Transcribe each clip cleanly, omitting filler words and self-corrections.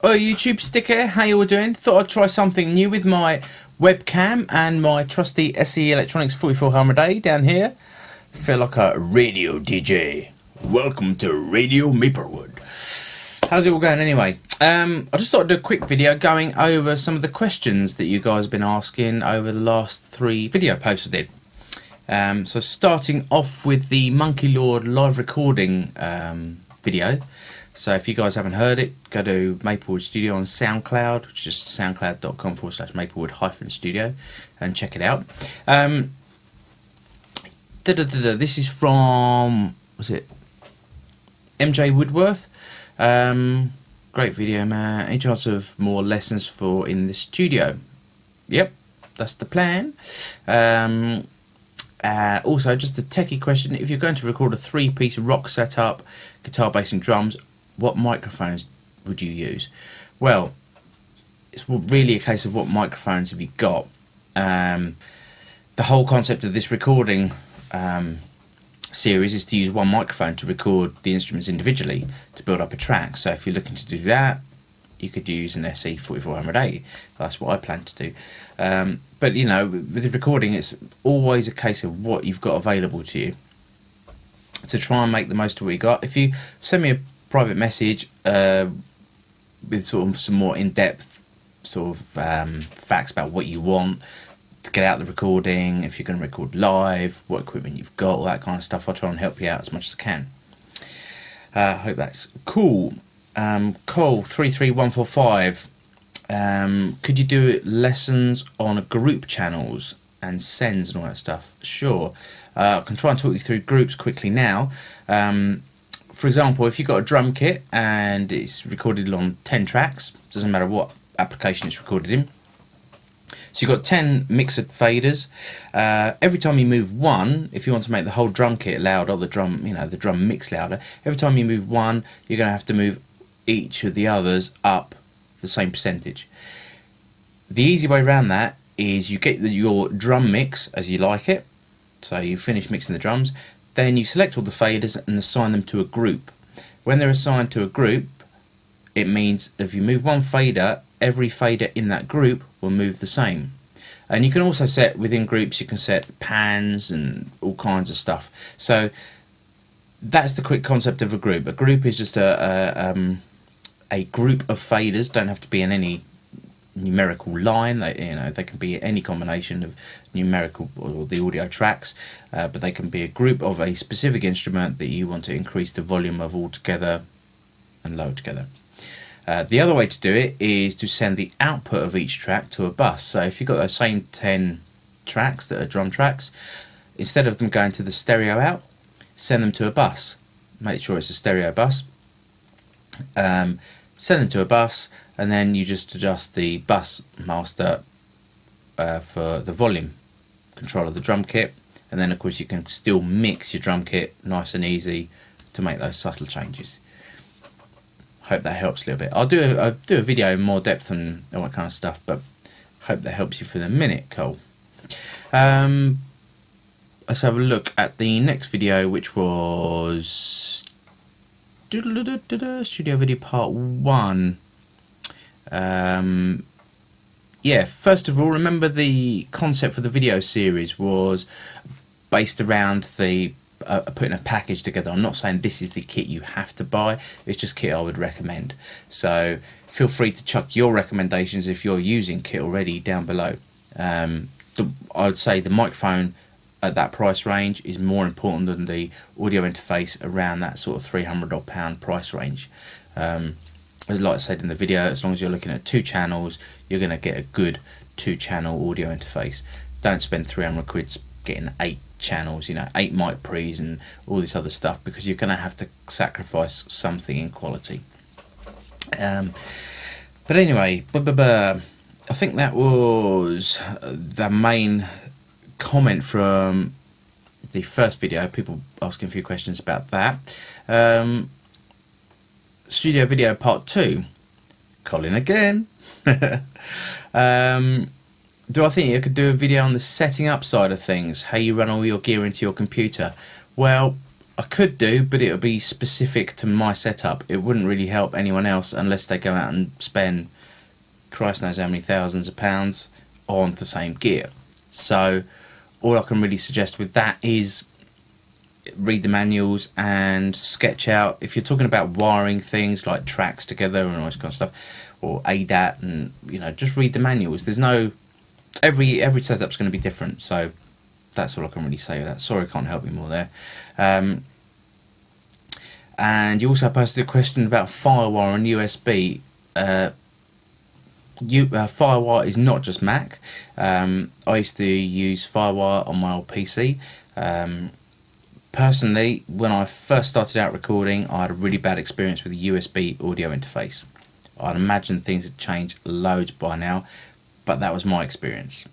Oh, YouTube sticker, how you all doing? Thought I'd try something new with my webcam and my trusty SE Electronics 4400A down here. Feel like a radio DJ. Welcome to Radio Maplewood. How's it all going anyway? I just thought I'd do a quick video going over some of the questions that you guys have been asking over the last 3 video posts I did. So starting off with the Monkey Lord live recording video. So if you guys haven't heard it, go to Maplewood Studio on SoundCloud, which is soundcloud.com/Maplewood-studio, and check it out. This is from, was it MJ Woodworth? Great video, man. Any chance of more lessons for in the studio? Yep, that's the plan. Also, just a techie question: if you're going to record a 3-piece rock setup, guitar, bass, and drums, what microphones would you use? Well, it's really a case of what microphones have you got. The whole concept of this recording series is to use one microphone to record the instruments individually to build up a track. So if you're looking to do that, you could use an SE 4400A. That's what I plan to do. But you know, with the recording, it's always a case of what you've got available to you. So try and make the most of what you got. If you send me a private message with sort of some more in-depth sort of facts about what you want to get out the recording, if you're going to record live, what equipment you've got, all that kind of stuff, I'll try and help you out as much as I can. Hope that's cool. Cole 33145, could you do lessons on group channels and sends and all that stuff? Sure. I can try and talk you through groups quickly now. For example, if you've got a drum kit and it's recorded on 10 tracks, doesn't matter what application it's recorded in. So you've got 10 mixer faders. Every time you move one, if you want to make the whole drum kit louder, or the drum, the drum mix louder, every time you move one, you're going to have to move each of the others up the same percentage. The easy way around that is you get your drum mix as you like it. So you finish mixing the drums, then you select all the faders and assign them to a group. When they're assigned to a group, it means if you move one fader, every fader in that group will move the same. And you can also set within groups, you can set pans and all kinds of stuff. So that's the quick concept of a group. A group is just a group of faders. Don't have to be in any numerical line. They can be any combination of numerical or the audio tracks, but they can be a group of a specific instrument that you want to increase the volume of all together and lower together. The other way to do it is to send the output of each track to a bus. So if you've got those same 10 tracks that are drum tracks, instead of them going to the stereo out, send them to a bus. Make sure it's a stereo bus. Send them to a bus, and then you just adjust the bus master for the volume control of the drum kit, and then of course you can still mix your drum kit nice and easy to make those subtle changes. Hope that helps a little bit. I'll do a video in more depth and all that kind of stuff, but hope that helps you for the minute, Cole. Let's have a look at the next video, which was studio video part 1. Yeah, first of all, remember the concept for the video series was based around the putting a package together. I'm not saying this is the kit you have to buy, it's just kit I would recommend. So feel free to chuck your recommendations if you're using kit already down below. I would say the microphone at that price range is more important than the audio interface around that sort of £300 price range. As like I said in the video, as long as you're looking at 2 channels, you're going to get a good 2-channel audio interface. Don't spend 300 quid getting 8 channels, 8 mic pre's and all this other stuff, because you're going to have to sacrifice something in quality. But anyway, I think that was the main comment from the first video. People asking a few questions about that. Studio video part 2, Colin again. Do I think you could do a video on the setting up side of things, how you run all your gear into your computer? Well, I could do, but it would be specific to my setup. It wouldn't really help anyone else unless they go out and spend Christ knows how many thousands of pounds on the same gear. So all I can really suggest with that is read the manuals and sketch out. If you're talking about wiring things like tracks together and all this kind of stuff, or ADAT, and you know, just read the manuals. There's no every setup's going to be different, so that's all I can really say with that. Sorry, I can't help you more there. And you also posted a question about Firewire and USB. Firewire is not just Mac. I used to use Firewire on my old PC. Personally, when I first started out recording, I had a really bad experience with the USB audio interface. I'd imagine things had changed loads by now, but that was my experience.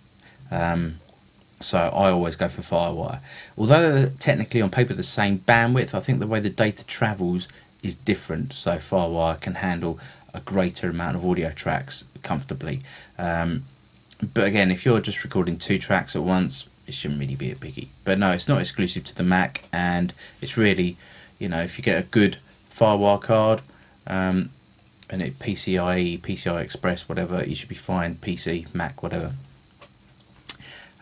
So I always go for Firewire. Although they're technically on paper the same bandwidth, I think the way the data travels is different. So Firewire can handle a greater amount of audio tracks comfortably. But again, if you're just recording 2 tracks at once, it shouldn't really be a biggie. But no, it's not exclusive to the Mac, and it's really, you know, if you get a good Firewire card, and it PCIe, PCI Express, whatever, you should be fine. PC, Mac, whatever.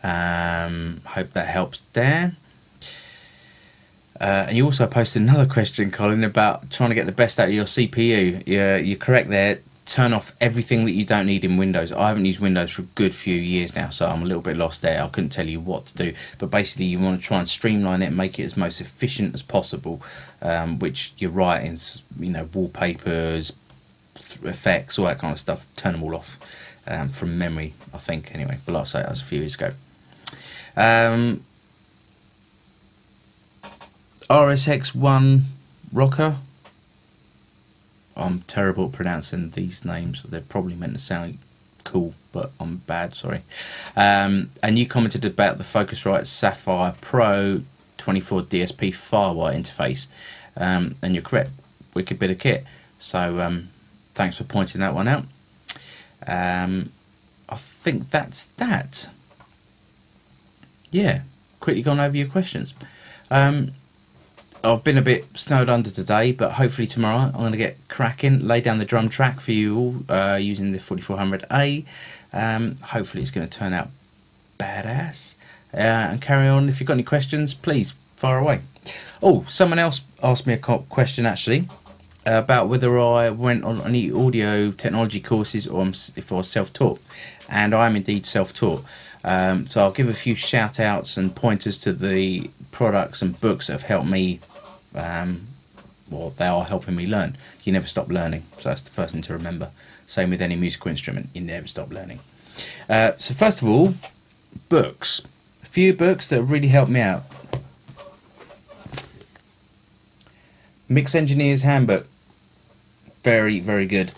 Hope that helps there. And you also posted another question, Colin, about trying to get the best out of your CPU. You're correct there. Turn off everything that you don't need in Windows. I haven't used Windows for a good few years now, so I'm a little bit lost there. I couldn't tell you what to do, but basically you want to try and streamline it and make it as most efficient as possible, which you're right in, you know, wallpapers, effects, all that kind of stuff. Turn them all off from memory, I think, anyway. But like I say, that was a few years ago. RSX1 Rocker. I'm terrible at pronouncing these names. They're probably meant to sound cool, but I'm bad, sorry. And you commented about the Focusrite Sapphire Pro 24 DSP Firewire interface. And you're correct, wicked bit of kit. So thanks for pointing that one out. I think that's that. Yeah, quickly gone over your questions. I've been a bit snowed under today, but hopefully tomorrow I'm going to get cracking, lay down the drum track for you all using the 4400A. Hopefully it's going to turn out badass. And carry on. If you've got any questions, please fire away. Oh, someone else asked me a question actually about whether I went on any audio technology courses or if I was self-taught. And I am indeed self-taught. So I'll give a few shout outs and pointers to the products and books that have helped me, well, they are helping me learn. You never stop learning, so that's the first thing to remember. Same with any musical instrument, you never stop learning. So first of all, books. A few books that really helped me out. Mix Engineer's Handbook, very, very good.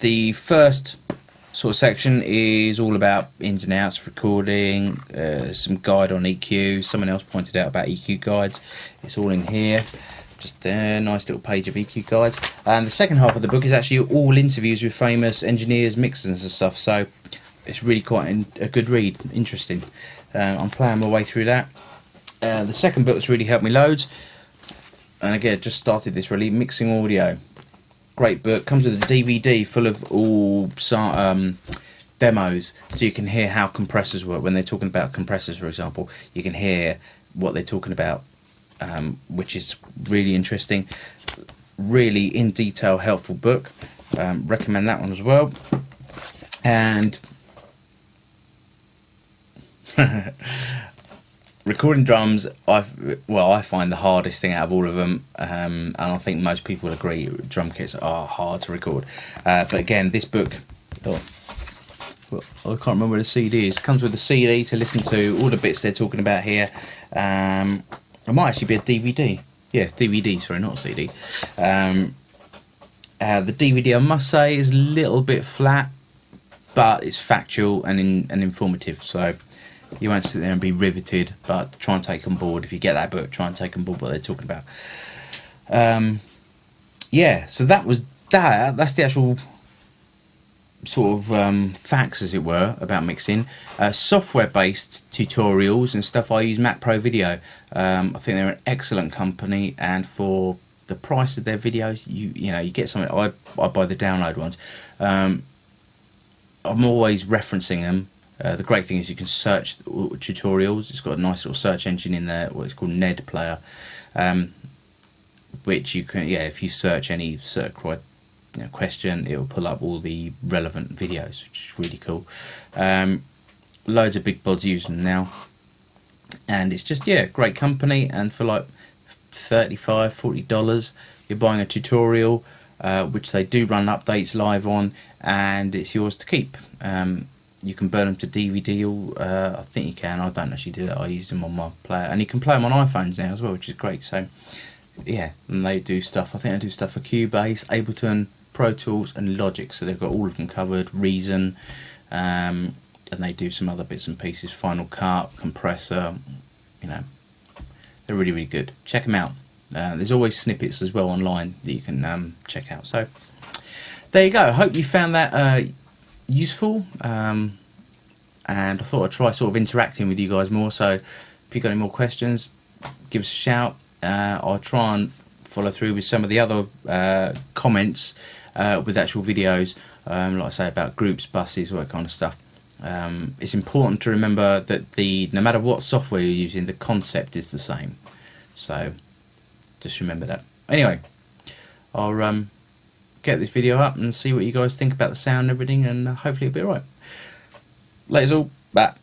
The first sort of section is all about ins and outs, recording, some guide on EQ. Someone else pointed out about EQ guides. It's all in here. Just a nice little page of EQ guides. And the second half of the book is actually all interviews with famous engineers, mixers and stuff. So it's really quite a good read, interesting. I'm playing my way through that. The second book that's really helped me loads, and again, just started this really, Mixing Audio. Great book, comes with a DVD full of all demos, so you can hear how compressors work. When they're talking about compressors, for example, you can hear what they're talking about, which is really interesting. Really in detail, helpful book. Recommend that one as well. And recording drums, I find the hardest thing out of all of them, and I think most people agree drum kits are hard to record. But again, this book, I can't remember where the CD is. It comes with a CD to listen to all the bits they're talking about here. It might actually be a DVD. Yeah, DVD, sorry, not a CD. The DVD, I must say, is a little bit flat, but it's factual and informative, so you won't sit there and be riveted, but try and take on board. If you get that book, try and take on board what they're talking about. Yeah, so that was that. That's the actual sort of facts, as it were, about mixing. Software-based tutorials and stuff, I use Mac Pro Video. I think they're an excellent company, and for the price of their videos, you know, you get something. I buy the download ones. I'm always referencing them. The great thing is you can search tutorials. It's got a nice little search engine in there, what it's called Ned Player, which you can, yeah, if you search any certain question, it will pull up all the relevant videos, which is really cool. Loads of big buds use them now, and it's just, yeah, great company. And for like $35–40, you're buying a tutorial, which they do run updates live on, and it's yours to keep. You can burn them to DVD, or I think you can. I don't actually do that. I use them on my player, and you can play them on iPhones now as well, which is great. So yeah, and they do stuff. I think they do stuff for Cubase, Ableton, Pro Tools, and Logic. So they've got all of them covered. Reason, and they do some other bits and pieces. Final Cut, Compressor. You know, they're really, really good. Check them out. There's always snippets as well online that you can check out. So there you go. I hope you found that useful, and I thought I'd try sort of interacting with you guys more. So if you've got any more questions, give us a shout. I'll try and follow through with some of the other comments with actual videos, like I say, about groups, buses, all that kind of stuff. It's important to remember that no matter what software you're using, the concept is the same. So just remember that. Anyway, I'll get this video up and see what you guys think about the sound and everything, and hopefully it'll be alright. Laters all, bye.